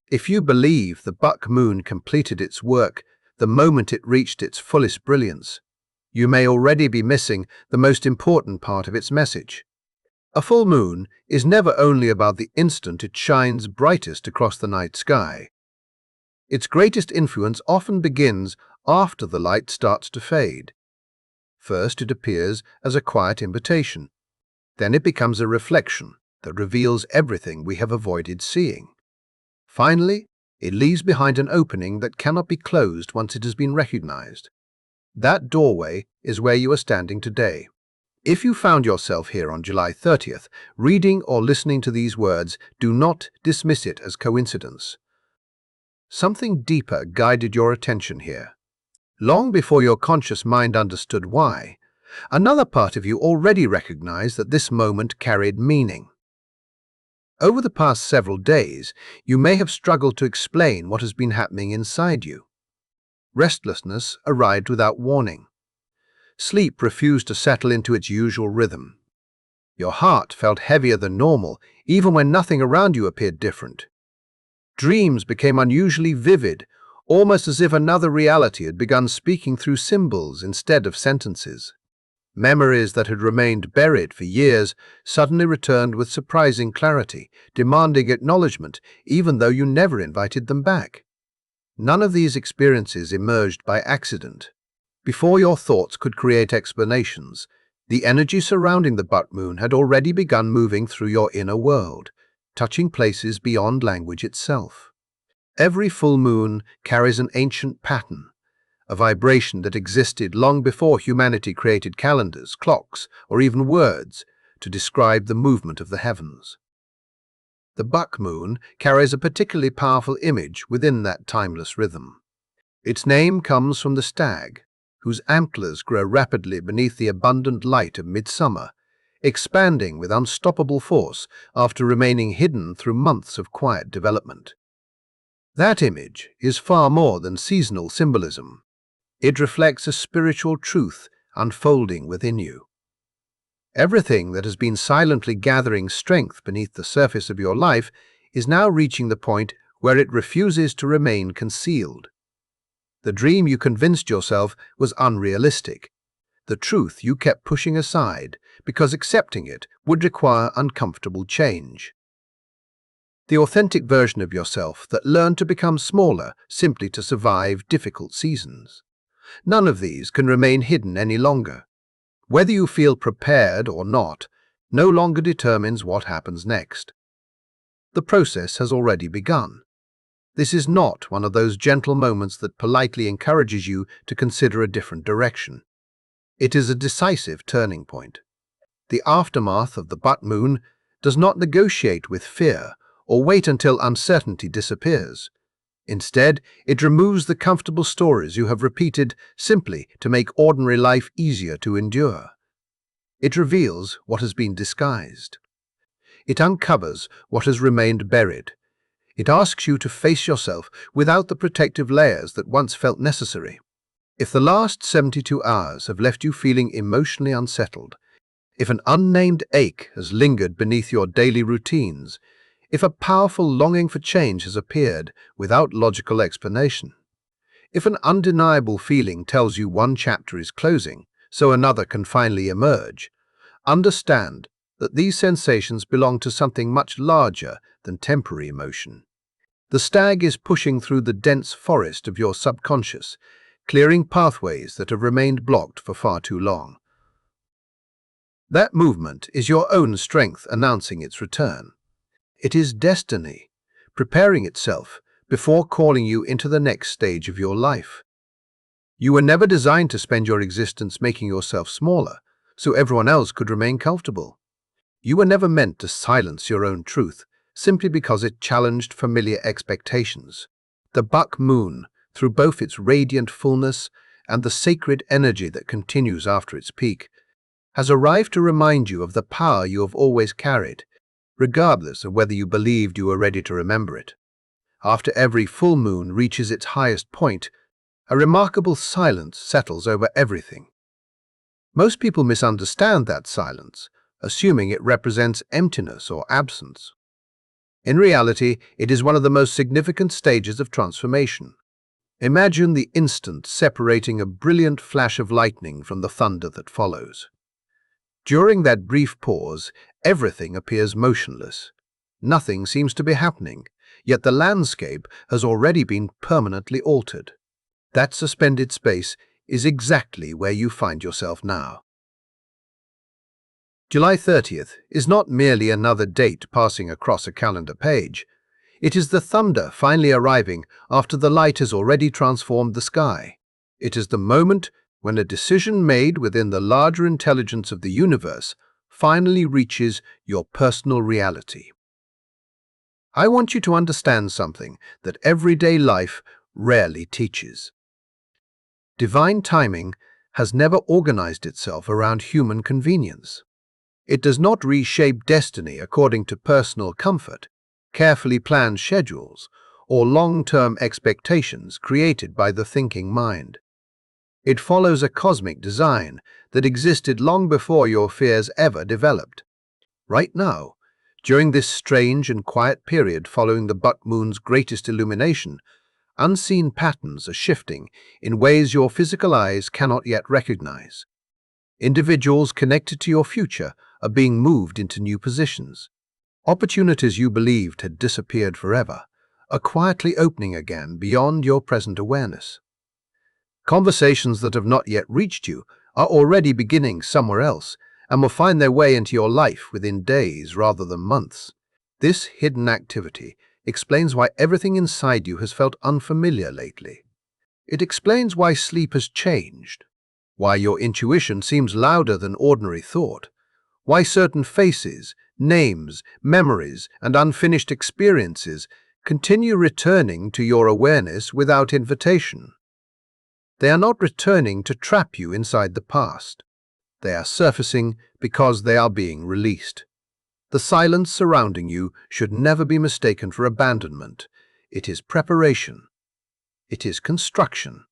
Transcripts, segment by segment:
If you believe the buck moon completed its work the moment it reached its fullest brilliance, you may already be missing the most important part of its message. A full moon is never only about the instant it shines brightest across the night sky. Its greatest influence often begins after the light starts to fade. First, it appears as a quiet invitation. Then it becomes a reflection that reveals everything we have avoided seeing. Finally, it leaves behind an opening that cannot be closed once it has been recognized. That doorway is where you are standing today. If you found yourself here on July 30th, reading or listening to these words, do not dismiss it as coincidence. Something deeper guided your attention here. Long before your conscious mind understood why, another part of you already recognized that this moment carried meaning. Over the past several days, you may have struggled to explain what has been happening inside you. Restlessness arrived without warning. Sleep refused to settle into its usual rhythm. Your heart felt heavier than normal, even when nothing around you appeared different. Dreams became unusually vivid, almost as if another reality had begun speaking through symbols instead of sentences. Memories that had remained buried for years suddenly returned with surprising clarity, demanding acknowledgement even though you never invited them back. None of these experiences emerged by accident. Before your thoughts could create explanations, the energy surrounding the buck moon had already begun moving through your inner world, touching places beyond language itself. Every full moon carries an ancient pattern, a vibration that existed long before humanity created calendars, clocks, or even words to describe the movement of the heavens. The buck moon carries a particularly powerful image within that timeless rhythm. Its name comes from the stag, whose antlers grow rapidly beneath the abundant light of midsummer, expanding with unstoppable force after remaining hidden through months of quiet development. That image is far more than seasonal symbolism. It reflects a spiritual truth unfolding within you. Everything that has been silently gathering strength beneath the surface of your life is now reaching the point where it refuses to remain concealed. The dream you convinced yourself was unrealistic. The truth you kept pushing aside because accepting it would require uncomfortable change. The authentic version of yourself that learned to become smaller simply to survive difficult seasons. None of these can remain hidden any longer. Whether you feel prepared or not no longer determines what happens next. The process has already begun. This is not one of those gentle moments that politely encourages you to consider a different direction. It is a decisive turning point. The aftermath of the buck moon does not negotiate with fear or wait until uncertainty disappears. Instead, it removes the comfortable stories you have repeated simply to make ordinary life easier to endure. It reveals what has been disguised. It uncovers what has remained buried. It asks you to face yourself without the protective layers that once felt necessary. If the last 72 hours have left you feeling emotionally unsettled, if an unnamed ache has lingered beneath your daily routines, if a powerful longing for change has appeared without logical explanation, if an undeniable feeling tells you one chapter is closing so another can finally emerge, understand that these sensations belong to something much larger than temporary emotion. The stag is pushing through the dense forest of your subconscious, clearing pathways that have remained blocked for far too long. That movement is your own strength announcing its return. It is destiny, preparing itself before calling you into the next stage of your life. You were never designed to spend your existence making yourself smaller, so everyone else could remain comfortable. You were never meant to silence your own truth, simply because it challenged familiar expectations. The buck moon, through both its radiant fullness and the sacred energy that continues after its peak, has arrived to remind you of the power you have always carried, regardless of whether you believed you were ready to remember it. After every full moon reaches its highest point, a remarkable silence settles over everything. Most people misunderstand that silence, assuming it represents emptiness or absence. In reality, it is one of the most significant stages of transformation. Imagine the instant separating a brilliant flash of lightning from the thunder that follows. During that brief pause, everything appears motionless. Nothing seems to be happening, yet the landscape has already been permanently altered. That suspended space is exactly where you find yourself now. July 30th is not merely another date passing across a calendar page. It is the thunder finally arriving after the light has already transformed the sky. It is the moment when a decision made within the larger intelligence of the universe finally reaches your personal reality. I want you to understand something that everyday life rarely teaches. Divine timing has never organized itself around human convenience. It does not reshape destiny according to personal comfort, carefully planned schedules, or long-term expectations created by the thinking mind. It follows a cosmic design that existed long before your fears ever developed. Right now, during this strange and quiet period following the buck moon's greatest illumination, unseen patterns are shifting in ways your physical eyes cannot yet recognize. Individuals connected to your future are being moved into new positions. Opportunities you believed had disappeared forever are quietly opening again beyond your present awareness. Conversations that have not yet reached you are already beginning somewhere else and will find their way into your life within days rather than months. This hidden activity explains why everything inside you has felt unfamiliar lately. It explains why sleep has changed, why your intuition seems louder than ordinary thought, why certain faces, names, memories, and unfinished experiences continue returning to your awareness without invitation. They are not returning to trap you inside the past. They are surfacing because they are being released. The silence surrounding you should never be mistaken for abandonment. It is preparation. It is construction.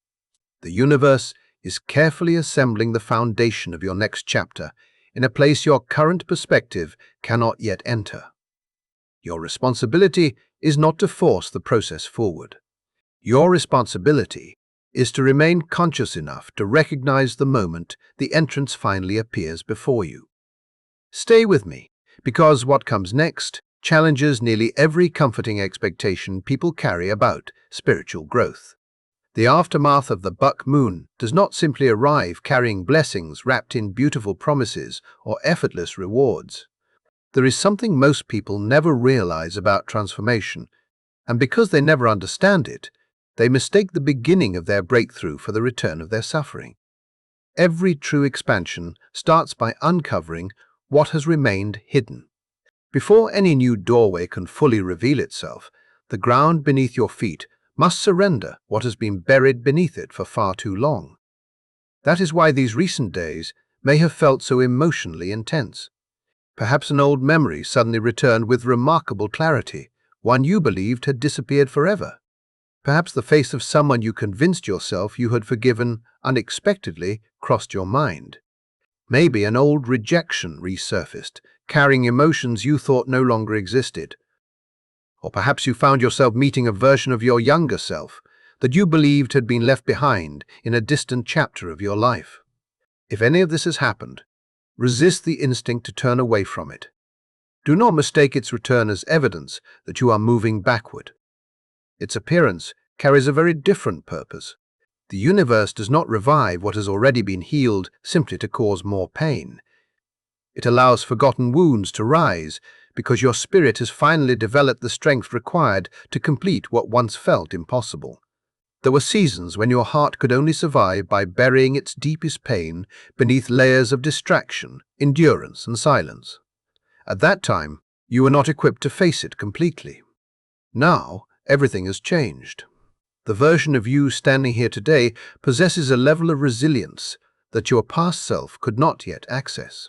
The universe is carefully assembling the foundation of your next chapter in a place your current perspective cannot yet enter. Your responsibility is not to force the process forward. Your responsibility is to remain conscious enough to recognize the moment the entrance finally appears before you. Stay with me, because what comes next challenges nearly every comforting expectation people carry about spiritual growth. The aftermath of the buck moon does not simply arrive carrying blessings wrapped in beautiful promises or effortless rewards. There is something most people never realize about transformation, and because they never understand it, they mistake the beginning of their breakthrough for the return of their suffering. Every true expansion starts by uncovering what has remained hidden. Before any new doorway can fully reveal itself, the ground beneath your feet must surrender what has been buried beneath it for far too long. That is why these recent days may have felt so emotionally intense. Perhaps an old memory suddenly returned with remarkable clarity, one you believed had disappeared forever. Perhaps the face of someone you convinced yourself you had forgiven unexpectedly crossed your mind. Maybe an old rejection resurfaced, carrying emotions you thought no longer existed. Or perhaps you found yourself meeting a version of your younger self that you believed had been left behind in a distant chapter of your life. If any of this has happened, resist the instinct to turn away from it. Do not mistake its return as evidence that you are moving backward. Its appearance carries a very different purpose. The universe does not revive what has already been healed simply to cause more pain. It allows forgotten wounds to rise because your spirit has finally developed the strength required to complete what once felt impossible. There were seasons when your heart could only survive by burying its deepest pain beneath layers of distraction, endurance, and silence. At that time, you were not equipped to face it completely. Now, everything has changed. The version of you standing here today possesses a level of resilience that your past self could not yet access.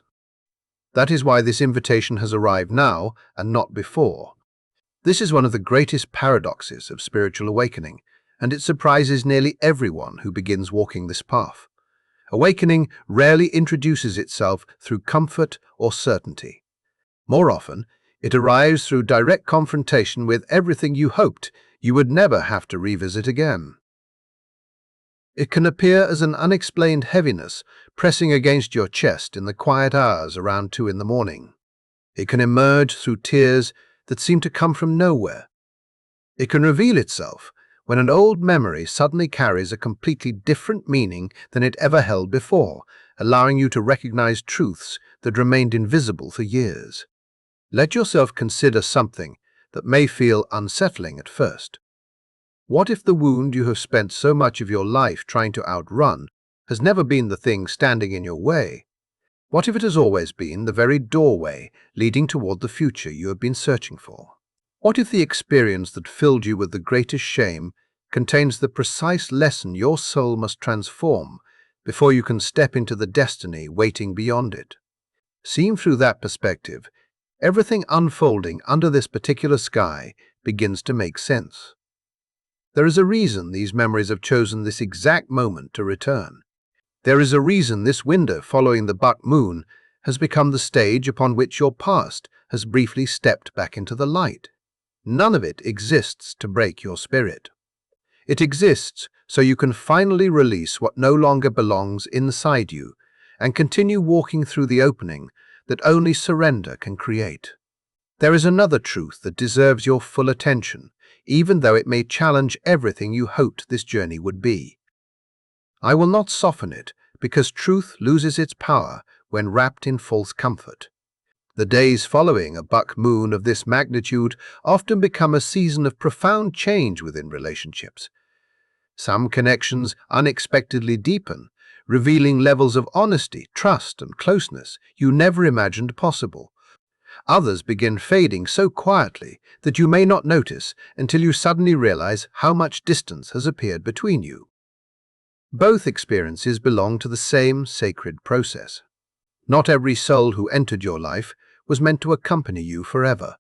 That is why this invitation has arrived now and not before. This is one of the greatest paradoxes of spiritual awakening, and it surprises nearly everyone who begins walking this path. Awakening rarely introduces itself through comfort or certainty. More often, It arrives through direct confrontation with everything you hoped you would never have to revisit again. It can appear as an unexplained heaviness pressing against your chest in the quiet hours around 2 in the morning. It can emerge through tears that seem to come from nowhere. It can reveal itself when an old memory suddenly carries a completely different meaning than it ever held before, allowing you to recognize truths that remained invisible for years. Let yourself consider something that may feel unsettling at first. What if the wound you have spent so much of your life trying to outrun has never been the thing standing in your way? What if it has always been the very doorway leading toward the future you have been searching for? What if the experience that filled you with the greatest shame contains the precise lesson your soul must transform before you can step into the destiny waiting beyond it? Seen through that perspective, everything unfolding under this particular sky begins to make sense. There is a reason these memories have chosen this exact moment to return. There is a reason this window following the buck moon has become the stage upon which your past has briefly stepped back into the light. None of it exists to break your spirit. It exists so you can finally release what no longer belongs inside you and continue walking through the opening that only surrender can create. There is another truth that deserves your full attention, even though it may challenge everything you hoped this journey would be. I will not soften it, because truth loses its power when wrapped in false comfort. The days following a buck moon of this magnitude often become a season of profound change within relationships. Some connections unexpectedly deepen, revealing levels of honesty, trust, and closeness you never imagined possible. Others begin fading so quietly that you may not notice until you suddenly realize how much distance has appeared between you. Both experiences belong to the same sacred process. Not every soul who entered your life was meant to accompany you forever.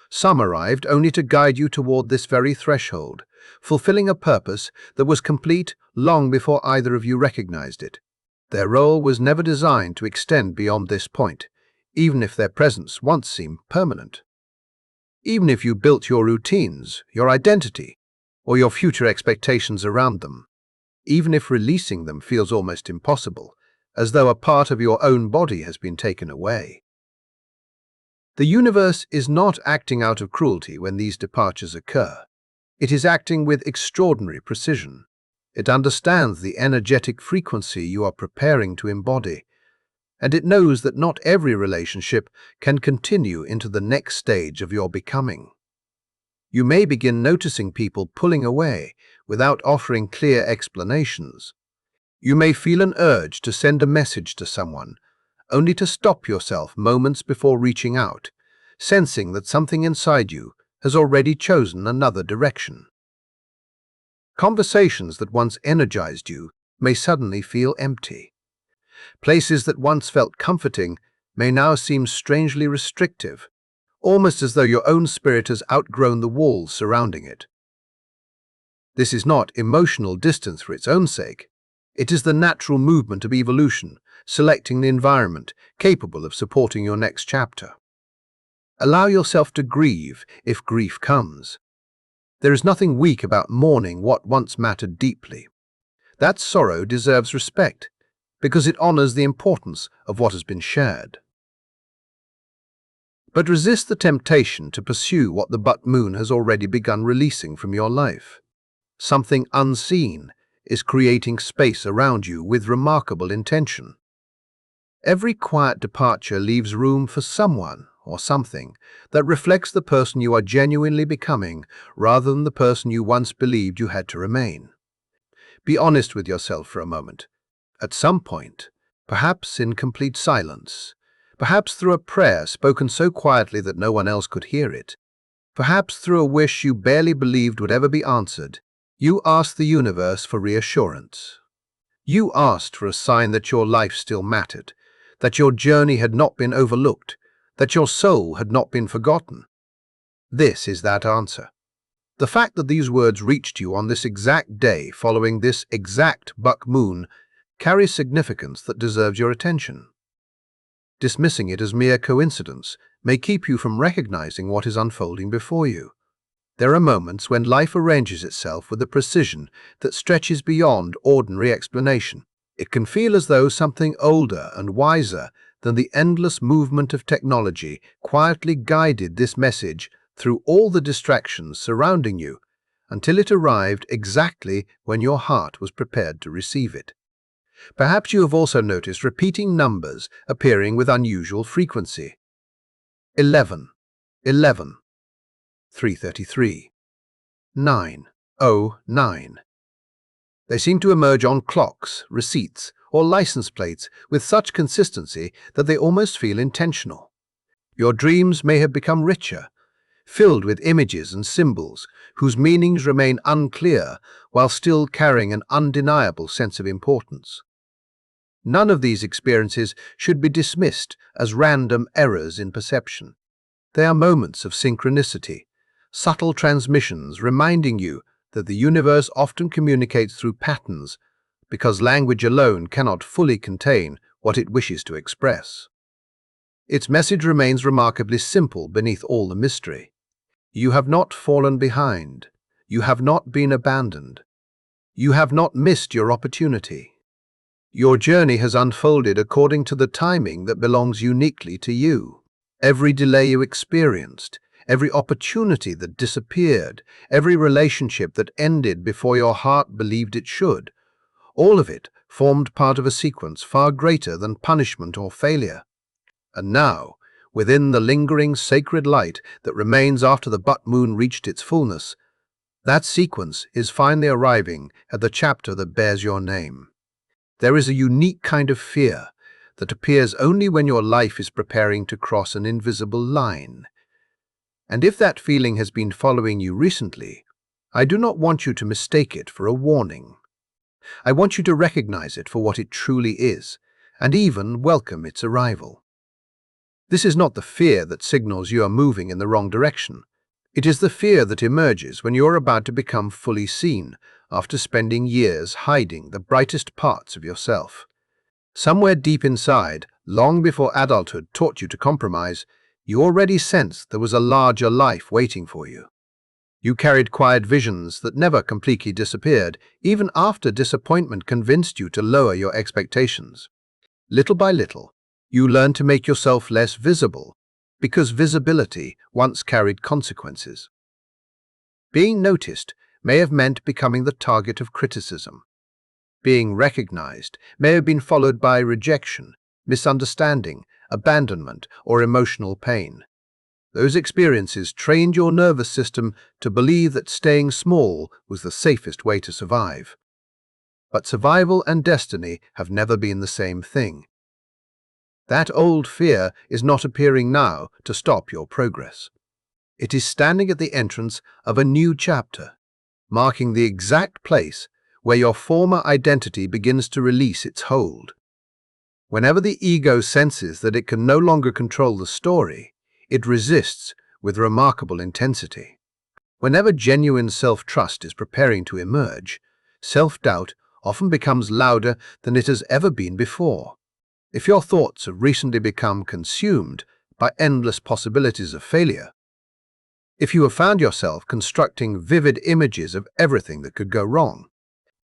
Some arrived only to guide you toward this very threshold, fulfilling a purpose that was complete long before either of you recognized it. Their role was never designed to extend beyond this point, even if their presence once seemed permanent. Even if you built your routines, your identity, or your future expectations around them, even if releasing them feels almost impossible, as though a part of your own body has been taken away. The universe is not acting out of cruelty when these departures occur. It is acting with extraordinary precision. It understands the energetic frequency you are preparing to embody, and it knows that not every relationship can continue into the next stage of your becoming. You may begin noticing people pulling away without offering clear explanations. You may feel an urge to send a message to someone, only to stop yourself moments before reaching out, sensing that something inside you has already chosen another direction. Conversations that once energized you may suddenly feel empty. Places that once felt comforting may now seem strangely restrictive, almost as though your own spirit has outgrown the walls surrounding it. This is not emotional distance for its own sake. It is the natural movement of evolution, selecting the environment capable of supporting your next chapter. Allow yourself to grieve if grief comes. There is nothing weak about mourning what once mattered deeply. That sorrow deserves respect, because it honors the importance of what has been shared. But resist the temptation to pursue what the buck moon has already begun releasing from your life. Something unseen is creating space around you with remarkable intention. Every quiet departure leaves room for someone or something that reflects the person you are genuinely becoming rather than the person you once believed you had to remain. Be honest with yourself for a moment. At some point, perhaps in complete silence, perhaps through a prayer spoken so quietly that no one else could hear it, perhaps through a wish you barely believed would ever be answered, you asked the universe for reassurance. You asked for a sign that your life still mattered, that your journey had not been overlooked, that your soul had not been forgotten. This is that answer. The fact that these words reached you on this exact day following this exact buck moon carries significance that deserves your attention. Dismissing it as mere coincidence may keep you from recognizing what is unfolding before you. There are moments when life arranges itself with a precision that stretches beyond ordinary explanation. It can feel as though something older and wiser than the endless movement of technology quietly guided this message through all the distractions surrounding you until it arrived exactly when your heart was prepared to receive it. Perhaps you have also noticed repeating numbers appearing with unusual frequency. 11, 11, 333, 909. They seem to emerge on clocks, receipts, or license plates with such consistency that they almost feel intentional. Your dreams may have become richer, filled with images and symbols whose meanings remain unclear while still carrying an undeniable sense of importance. None of these experiences should be dismissed as random errors in perception. They are moments of synchronicity, subtle transmissions reminding you that the universe often communicates through patterns because language alone cannot fully contain what it wishes to express. Its message remains remarkably simple beneath all the mystery. You have not fallen behind. You have not been abandoned. You have not missed your opportunity. Your journey has unfolded according to the timing that belongs uniquely to you. Every delay you experienced, every opportunity that disappeared, every relationship that ended before your heart believed it should, all of it formed part of a sequence far greater than punishment or failure. And now, within the lingering sacred light that remains after the but moon reached its fullness, that sequence is finally arriving at the chapter that bears your name. There is a unique kind of fear that appears only when your life is preparing to cross an invisible line. And if that feeling has been following you recently, I do not want you to mistake it for a warning. I want you to recognize it for what it truly is, and even welcome its arrival. This is not the fear that signals you are moving in the wrong direction. It is the fear that emerges when you are about to become fully seen after spending years hiding the brightest parts of yourself. Somewhere deep inside, long before adulthood taught you to compromise, you already sensed there was a larger life waiting for you. You carried quiet visions that never completely disappeared, even after disappointment convinced you to lower your expectations. Little by little, you learned to make yourself less visible, because visibility once carried consequences. Being noticed may have meant becoming the target of criticism. Being recognized may have been followed by rejection, misunderstanding, abandonment, or emotional pain. Those experiences trained your nervous system to believe that staying small was the safest way to survive. But survival and destiny have never been the same thing. That old fear is not appearing now to stop your progress. It is standing at the entrance of a new chapter, marking the exact place where your former identity begins to release its hold. Whenever the ego senses that it can no longer control the story, it resists with remarkable intensity. Whenever genuine self-trust is preparing to emerge, self-doubt often becomes louder than it has ever been before. If your thoughts have recently become consumed by endless possibilities of failure, if you have found yourself constructing vivid images of everything that could go wrong,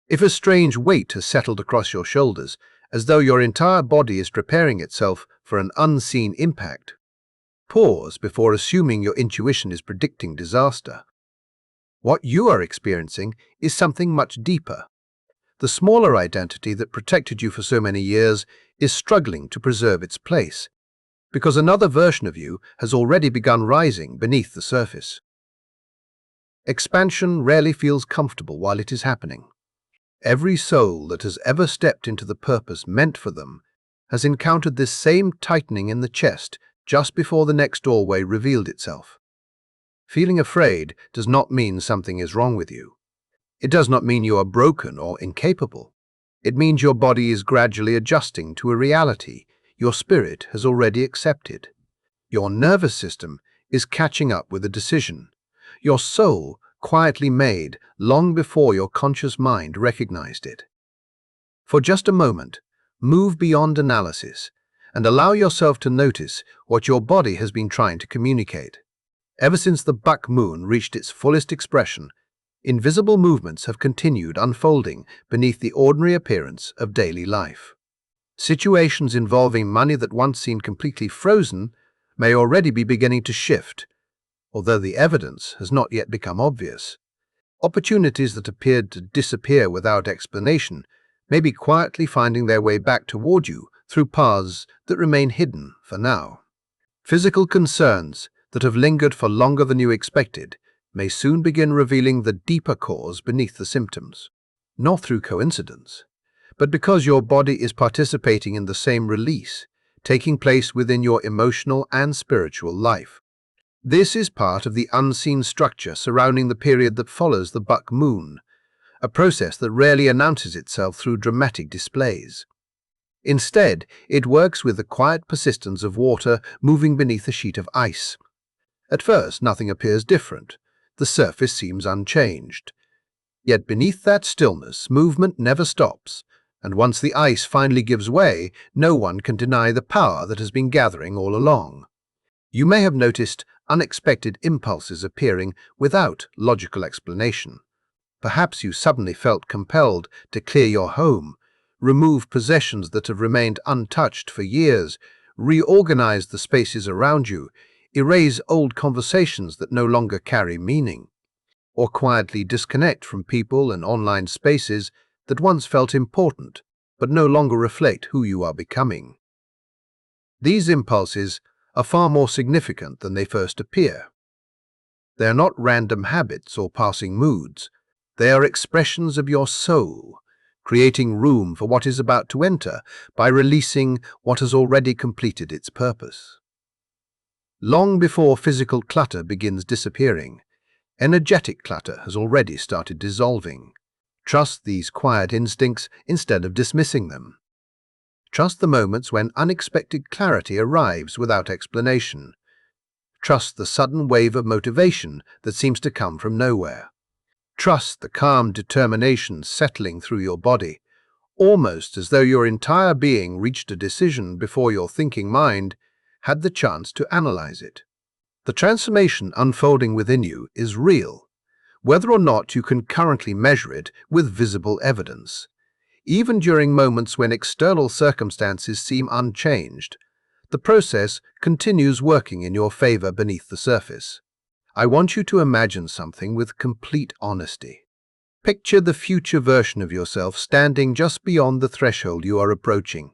if a strange weight has settled across your shoulders, as though your entire body is preparing itself for an unseen impact, pause before assuming your intuition is predicting disaster. What you are experiencing is something much deeper. The smaller identity that protected you for so many years is struggling to preserve its place, because another version of you has already begun rising beneath the surface. Expansion rarely feels comfortable while it is happening. Every soul that has ever stepped into the purpose meant for them has encountered this same tightening in the chest just before the next doorway revealed itself. Feeling afraid does not mean something is wrong with you. It does not mean you are broken or incapable. It means your body is gradually adjusting to a reality your spirit has already accepted. Your nervous system is catching up with a decision your soul quietly made long before your conscious mind recognized it. For just a moment, move beyond analysis and allow yourself to notice what your body has been trying to communicate. Ever since the buck moon reached its fullest expression, invisible movements have continued unfolding beneath the ordinary appearance of daily life. Situations involving money that once seemed completely frozen may already be beginning to shift, although the evidence has not yet become obvious. Opportunities that appeared to disappear without explanation may be quietly finding their way back toward you through paths that remain hidden for now. Physical concerns that have lingered for longer than you expected may soon begin revealing the deeper cause beneath the symptoms, not through coincidence, but because your body is participating in the same release taking place within your emotional and spiritual life. This is part of the unseen structure surrounding the period that follows the buck moon, a process that rarely announces itself through dramatic displays. Instead, it works with the quiet persistence of water moving beneath a sheet of ice. At first, nothing appears different. The surface seems unchanged. Yet beneath that stillness, movement never stops, and once the ice finally gives way, no one can deny the power that has been gathering all along. You may have noticed unexpected impulses appearing without logical explanation. Perhaps you suddenly felt compelled to clear your home, remove possessions that have remained untouched for years, reorganize the spaces around you, erase old conversations that no longer carry meaning, or quietly disconnect from people and online spaces that once felt important but no longer reflect who you are becoming. These impulses are far more significant than they first appear. They are not random habits or passing moods. They are expressions of your soul, creating room for what is about to enter by releasing what has already completed its purpose. Long before physical clutter begins disappearing, energetic clutter has already started dissolving. Trust these quiet instincts instead of dismissing them. Trust the moments when unexpected clarity arrives without explanation. Trust the sudden wave of motivation that seems to come from nowhere. Trust the calm determination settling through your body, almost as though your entire being reached a decision before your thinking mind had the chance to analyze it. The transformation unfolding within you is real, whether or not you can currently measure it with visible evidence. Even during moments when external circumstances seem unchanged, the process continues working in your favor beneath the surface. I want you to imagine something with complete honesty. Picture the future version of yourself standing just beyond the threshold you are approaching.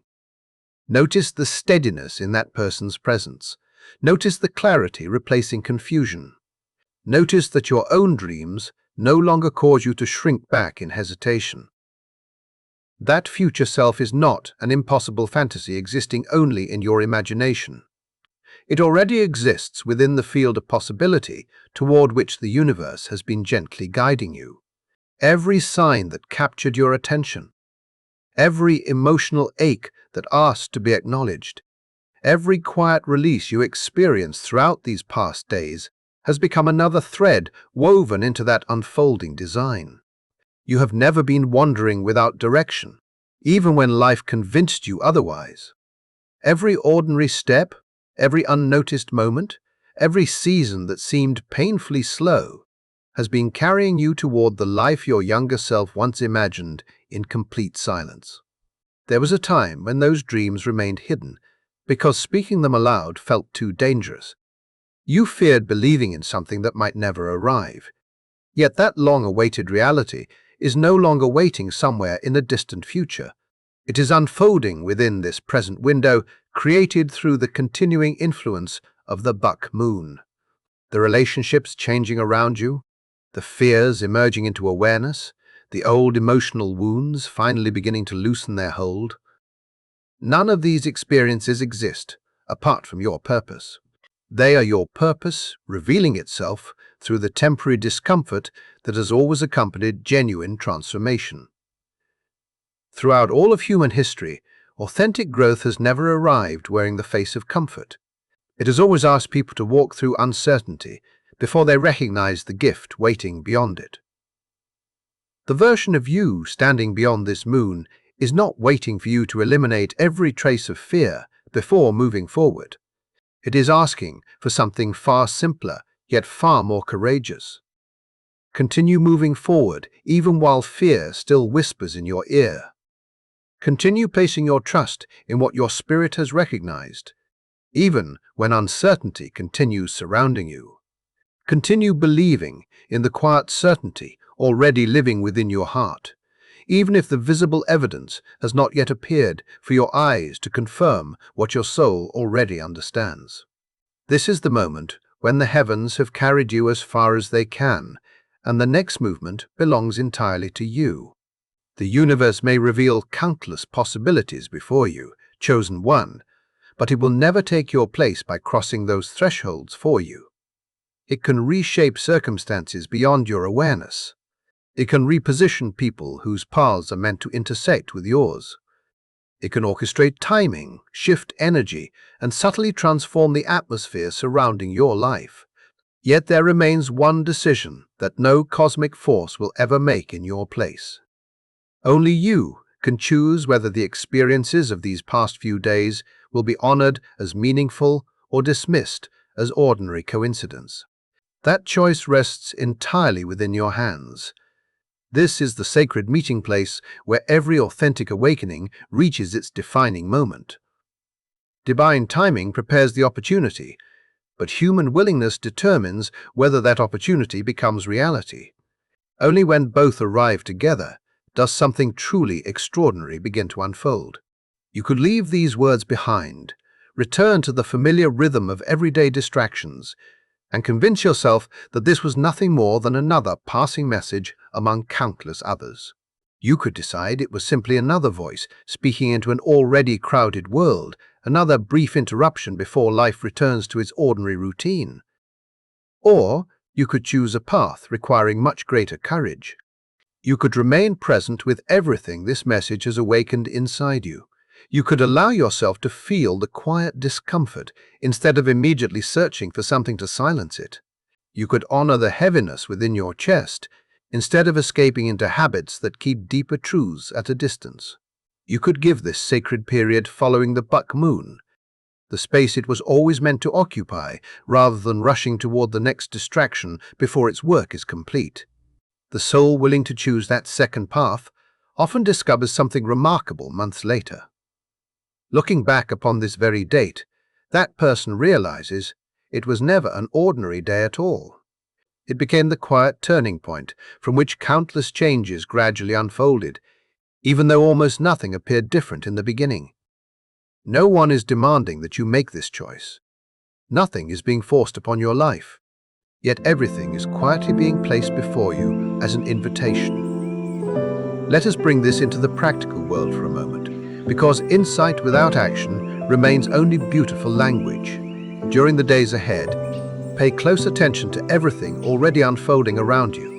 Notice the steadiness in that person's presence. Notice the clarity replacing confusion. Notice that your own dreams no longer cause you to shrink back in hesitation. That future self is not an impossible fantasy existing only in your imagination. It already exists within the field of possibility toward which the universe has been gently guiding you. Every sign that captured your attention, every emotional ache that asked to be acknowledged, every quiet release you experienced throughout these past days has become another thread woven into that unfolding design. You have never been wandering without direction, even when life convinced you otherwise. Every ordinary step, every unnoticed moment, every season that seemed painfully slow has been carrying you toward the life your younger self once imagined in complete silence. There was a time when those dreams remained hidden because speaking them aloud felt too dangerous. You feared believing in something that might never arrive. Yet that long-awaited reality is no longer waiting somewhere in a distant future. It is unfolding within this present window, created through the continuing influence of the buck moon. The relationships changing around you, the fears emerging into awareness, the old emotional wounds finally beginning to loosen their hold. None of these experiences exist apart from your purpose. They are your purpose revealing itself through the temporary discomfort that has always accompanied genuine transformation. Throughout all of human history, authentic growth has never arrived wearing the face of comfort. It has always asked people to walk through uncertainty before they recognize the gift waiting beyond it. The version of you standing beyond this moon is not waiting for you to eliminate every trace of fear, before moving forward. It is asking for something far simpler, yet far more courageous. Continue moving forward, even while fear still whispers in your ear. Continue placing your trust in what your spirit has recognized, even when uncertainty continues surrounding you. Continue believing in the quiet certainty already living within your heart, even if the visible evidence has not yet appeared for your eyes to confirm what your soul already understands. This is the moment when the heavens have carried you as far as they can, and the next movement belongs entirely to you. The universe may reveal countless possibilities before you, chosen one, but it will never take your place by crossing those thresholds for you. It can reshape circumstances beyond your awareness. It can reposition people whose paths are meant to intersect with yours. It can orchestrate timing, shift energy, and subtly transform the atmosphere surrounding your life. Yet there remains one decision that no cosmic force will ever make in your place. Only you can choose whether the experiences of these past few days will be honored as meaningful or dismissed as ordinary coincidence. That choice rests entirely within your hands. This is the sacred meeting place where every authentic awakening reaches its defining moment. Divine timing prepares the opportunity, but human willingness determines whether that opportunity becomes reality. Only when both arrive together does something truly extraordinary begin to unfold. You could leave these words behind, return to the familiar rhythm of everyday distractions, and convince yourself that this was nothing more than another passing message among countless others. You could decide it was simply another voice speaking into an already crowded world, another brief interruption before life returns to its ordinary routine. Or you could choose a path requiring much greater courage. You could remain present with everything this message has awakened inside you. You could allow yourself to feel the quiet discomfort instead of immediately searching for something to silence it. You could honor the heaviness within your chest instead of escaping into habits that keep deeper truths at a distance. You could give this sacred period following the buck moon the space it was always meant to occupy, rather than rushing toward the next distraction before its work is complete. The soul willing to choose that second path often discovers something remarkable months later. Looking back upon this very date, that person realizes it was never an ordinary day at all. It became the quiet turning point from which countless changes gradually unfolded, even though almost nothing appeared different in the beginning. No one is demanding that you make this choice. Nothing is being forced upon your life. Yet everything is quietly being placed before you as an invitation. Let us bring this into the practical world for a moment, because insight without action remains only beautiful language. During the days ahead, pay close attention to everything already unfolding around you.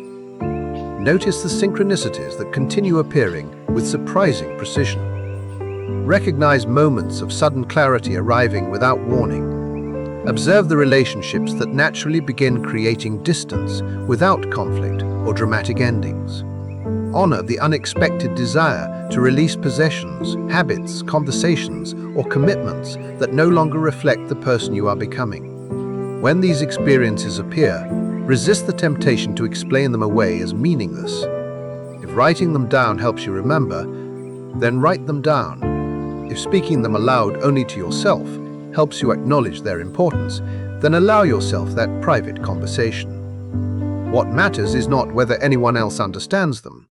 Notice the synchronicities that continue appearing with surprising precision. Recognize moments of sudden clarity arriving without warning. Observe the relationships that naturally begin creating distance without conflict or dramatic endings. Honor the unexpected desire to release possessions, habits, conversations, or commitments that no longer reflect the person you are becoming. When these experiences appear, resist the temptation to explain them away as meaningless. If writing them down helps you remember, then write them down. If speaking them aloud only to yourself helps you acknowledge their importance, then allow yourself that private conversation. What matters is not whether anyone else understands them.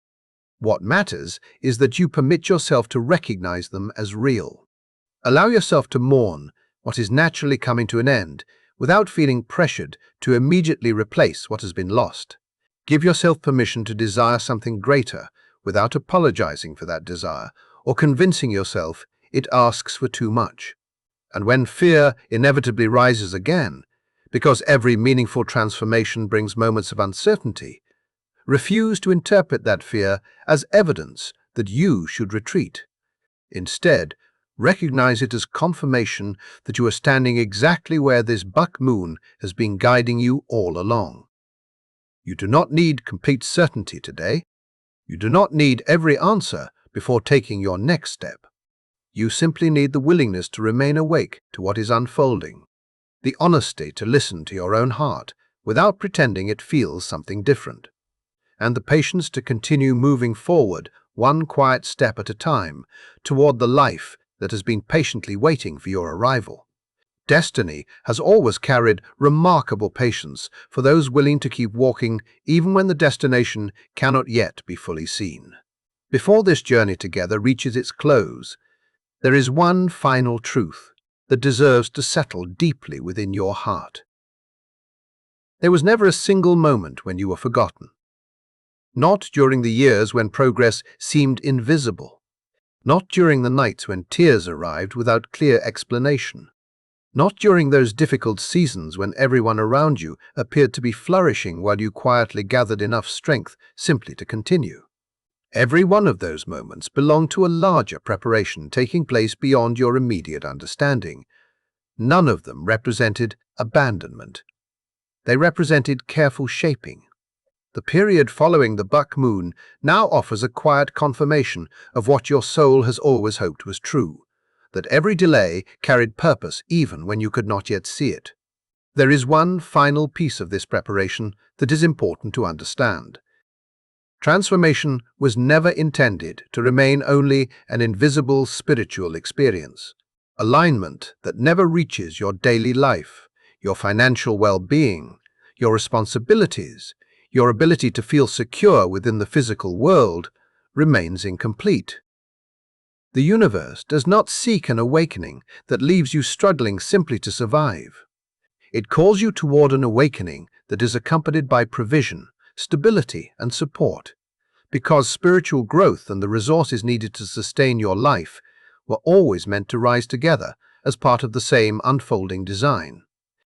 What matters is that you permit yourself to recognize them as real. Allow yourself to mourn what is naturally coming to an end without feeling pressured to immediately replace what has been lost. Give yourself permission to desire something greater without apologizing for that desire or convincing yourself it asks for too much. And when fear inevitably rises again, because every meaningful transformation brings moments of uncertainty, refuse to interpret that fear as evidence that you should retreat. Instead, recognize it as confirmation that you are standing exactly where this buck moon has been guiding you all along. You do not need complete certainty today. You do not need every answer before taking your next step. You simply need the willingness to remain awake to what is unfolding, the honesty to listen to your own heart without pretending it feels something different, and the patience to continue moving forward one quiet step at a time toward the life that has been patiently waiting for your arrival. Destiny has always carried remarkable patience for those willing to keep walking even when the destination cannot yet be fully seen. Before this journey together reaches its close, there is one final truth that deserves to settle deeply within your heart. There was never a single moment when you were forgotten. Not during the years when progress seemed invisible. Not during the nights when tears arrived without clear explanation. Not during those difficult seasons when everyone around you appeared to be flourishing while you quietly gathered enough strength simply to continue. Every one of those moments belonged to a larger preparation taking place beyond your immediate understanding. None of them represented abandonment. They represented careful shaping. The period following the buck moon now offers a quiet confirmation of what your soul has always hoped was true, that every delay carried purpose even when you could not yet see it. There is one final piece of this preparation that is important to understand. Transformation was never intended to remain only an invisible spiritual experience. Alignment that never reaches your daily life, your financial well-being, your responsibilities, your ability to feel secure within the physical world remains incomplete. The universe does not seek an awakening that leaves you struggling simply to survive. It calls you toward an awakening that is accompanied by provision, stability, and support, because spiritual growth and the resources needed to sustain your life were always meant to rise together as part of the same unfolding design.